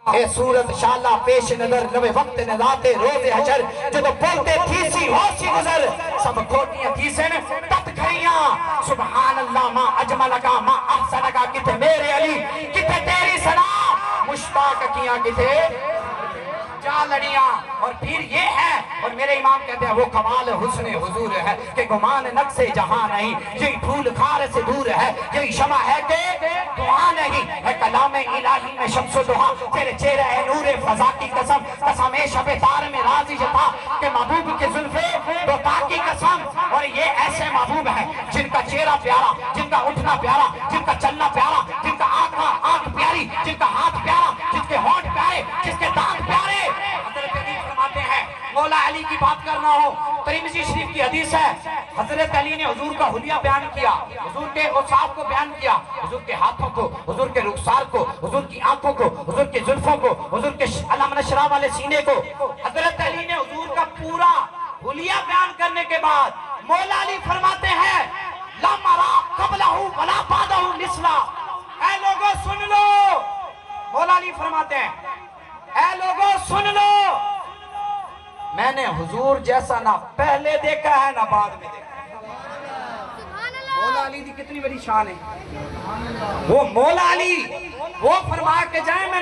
اے صورت شالہ پیش نظر لوے وقت نظاتے روز حشر جب بولتے تھی سی ہوشی گزر سب کھوٹیاں تیسن تت کھریاں سبحان اللہ ما اجملکا ما احسنکا کتے میرے علی کتے تیری سنا مشتاق کیاں کتے جا لڑیاں اور پھر یہ ہے اور میرے امام کہتے ہیں وہ کمال حسن حضور ہے کہ گمان نقص جہاں نہیں یہی پھول خار سے دور ہے یہی شمع ہے کہ دعا نہیں ہے کلام الہی میں شمس و دعا تیرے چہرہ ہے نور فضا کی قسم قسم شب تار میں راضی جتا کہ محبوب کے زلفے دوتا کی قسم اور یہ ایسے محبوب ہیں جن کا چہرہ پیارا جن کا اٹھنا پیارا جن کا چلنا پیارا جن کا آنکھ پیاری جن کا ہاتھ پیارا جن کے ہونٹ پیارے جس کے دانت پیارے حضرت علی فرماتے ہیں مولا علی کی بات کرنا ہو ترمذی شریف کی حدیث ہے حضرت علی نے حضور کا حلیہ بیان کیا حضور کے اوصاف کو بیان کیا حضور کے ہاتھوں کو حضور کے رخسار کو حضور کی آنکھوں کو حضور کے زلفوں کو حضور کے علامہ نشرہ والے سینے کو حضرت علی نے حضور کا پورا حلیہ بیان کرنے کے بعد مولا علی فرماتے ہیں لا مرا قبلہ ولا بعدہ مثلا اے لوگوں سن لو مولا علی فرماتے ہیں اے لوگوں سن لو میں نے حضور جیسا نہ پہلے دیکھا ہے نہ بعد میں دیکھا ہے مولا علی دی کتنی بڑی شان ہے وہ مولا علی وہ فرما کے جائیں میں نے